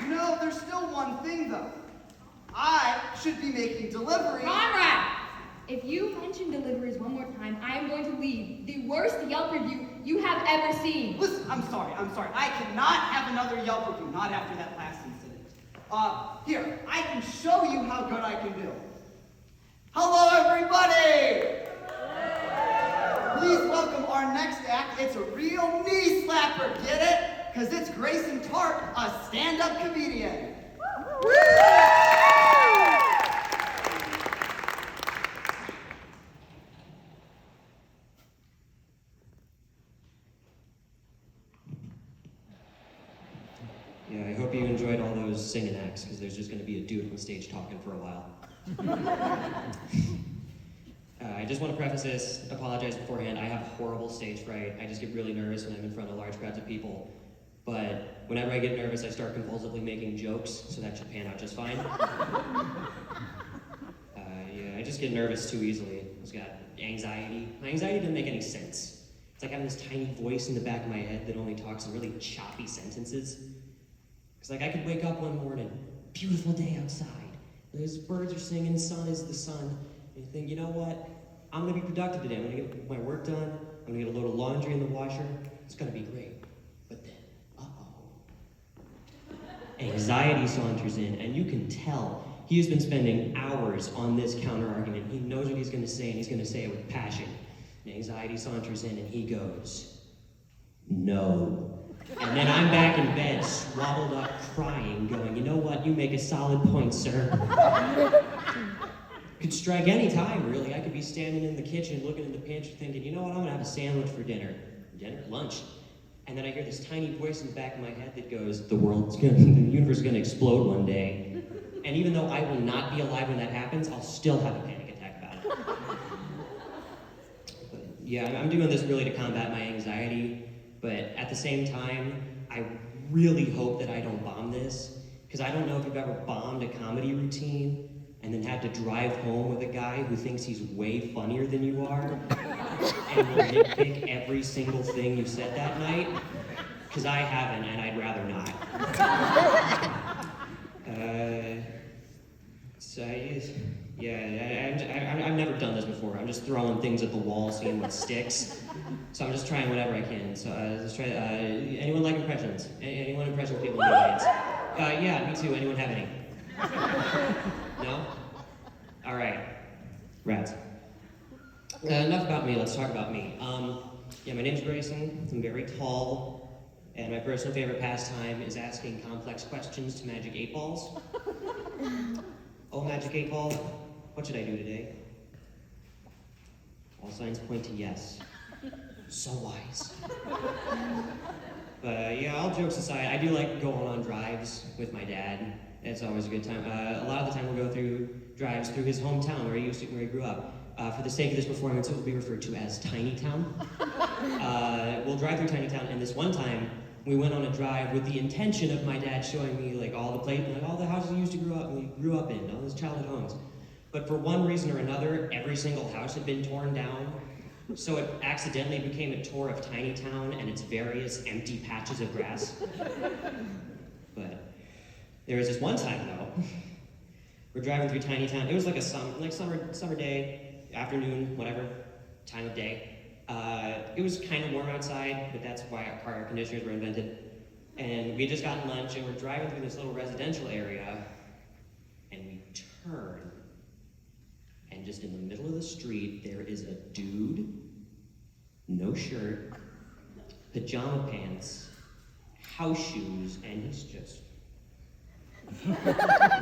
No, there's still one thing, though. I should be making deliveries. Conrad! If you mention deliveries one more time, I am going to leave the worst Yelp review you have ever seen. Listen, I'm sorry. I cannot have another Yelp review, not after that last incident. Here, I can show you how good I can do. Hello, everybody! Please welcome our next act. It's a real knee slapper, get it? Because it's Grayson Tartt, a stand-up comedian. Woo! Yeah, I hope you enjoyed all those singing acts, because there's just going to be a dude on stage talking for a while. I just want to preface this, apologize beforehand. I have horrible stage fright. I just get really nervous when I'm in front of large crowds of people. But whenever I get nervous, I start compulsively making jokes, so that should pan out just fine. Yeah, I just get nervous too easily. I just got anxiety. My anxiety doesn't make any sense. It's like having this tiny voice in the back of my head that only talks in really choppy sentences. It's like I could wake up one morning, beautiful day outside, those birds are singing, sun is the sun, and you think, you know what? I'm gonna be productive today. I'm gonna get my work done. I'm gonna get a load of laundry in the washer. It's gonna be great. But then, anxiety saunters in, and you can tell he has been spending hours on this counter argument. He knows what he's gonna say, and he's gonna say it with passion. And anxiety saunters in, and he goes, no. And then I'm back in bed, swaddled up, crying, going, you know what? You make a solid point, sir. Could strike any time, really. I could be standing in the kitchen, looking in the pantry, thinking, you know what? I'm gonna have a sandwich for dinner. Lunch. And then I hear this tiny voice in the back of my head that goes, the universe is gonna explode one day. And even though I will not be alive when that happens, I'll still have a panic attack about it. But yeah, I'm doing this really to combat my anxiety. But at the same time, I really hope that I don't bomb this, because I don't know if you've ever bombed a comedy routine and then had to drive home with a guy who thinks he's way funnier than you are and will nitpick every single thing you said that night, because I haven't and I'd rather not. I've never done this before. I'm just throwing things at the wall, seeing what sticks. So I'm just trying whatever I can. So let's try. Anyone like impressions? Anyone impression people in the audience? Yeah, me too. Anyone have any? No? All right. Rats. Enough about me. Let's talk about me. Yeah, my name's Grayson. I'm very tall, and my personal favorite pastime is asking complex questions to magic 8 balls. Oh, magic 8 ball, what should I do today? All signs point to yes. So wise. But yeah, all jokes aside, I do like going on drives with my dad. It's always a good time. A lot of the time we'll go through drives through his hometown where he grew up. For the sake of this performance, it will be referred to as Tiny Town. We'll drive through Tiny Town, and this one time, we went on a drive with the intention of my dad showing me like all the houses he grew up in, all his childhood homes. But for one reason or another, every single house had been torn down. So it accidentally became a tour of Tiny Town and its various empty patches of grass. But there was this one time though, we're driving through Tiny Town. It was like a summer day, afternoon, whatever, time of day. It was kind of warm outside, but that's why our car air conditioners were invented. And we had just gotten lunch, and we're driving through this little residential area, and we turn, and just in the middle of the street, there is a dude, no shirt, pajama pants, house shoes, and he's just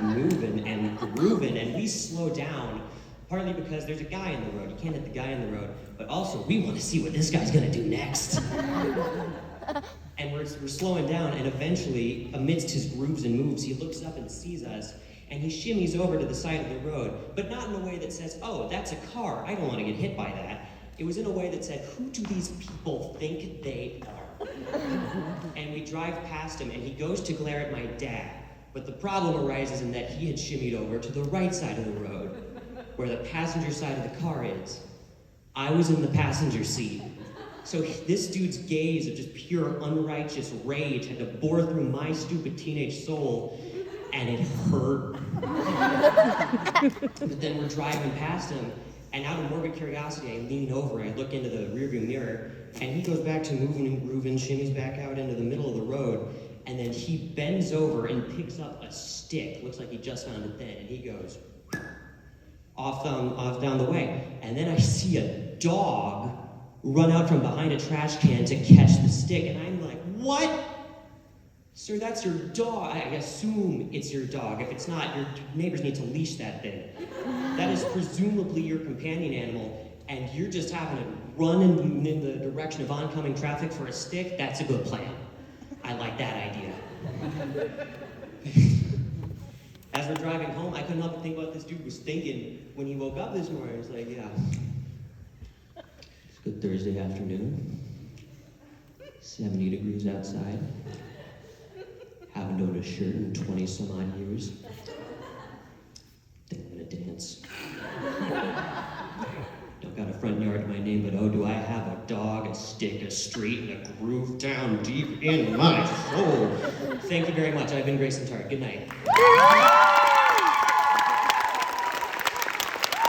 moving and grooving, and we slow down. Partly because there's a guy in the road. You can't hit the guy in the road. But also, we want to see what this guy's going to do next. And we're slowing down, and eventually, amidst his grooves and moves, he looks up and sees us, and he shimmies over to the side of the road, but not in a way that says, oh, that's a car. I don't want to get hit by that. It was in a way that said, who do these people think they are? And we drive past him, and he goes to glare at my dad. But the problem arises in that he had shimmied over to the right side of the road, where the passenger side of the car is. I was in the passenger seat, So this dude's gaze of just pure unrighteous rage had to bore through my stupid teenage soul, and it hurt. But then we're driving past him, and out of morbid curiosity, I lean over, I look into the rearview mirror, and he goes back to moving and grooving, shimmies back out into the middle of the road, and then he bends over and picks up a stick. Looks like he just found it then, and he goes off down the way. And then I see a dog run out from behind a trash can to catch the stick, and I'm like, what? Sir, that's your dog. I assume it's your dog. If it's not, your neighbors need to leash that thing. That is presumably your companion animal, and you're just having to run in the direction of oncoming traffic for a stick. That's a good plan. I like that idea. As we're driving home, I couldn't help but think what this dude was thinking when he woke up this morning. He was like, yeah, it's a good Thursday afternoon. 70 degrees outside. Haven't owned a shirt in 20 some odd years. Think I'm gonna dance. Don't got a front yard to my name, but oh, do I have a dog, a stick, a street, and a groove down deep in my soul. Thank you very much. I've been Grayson Tartt. Good night.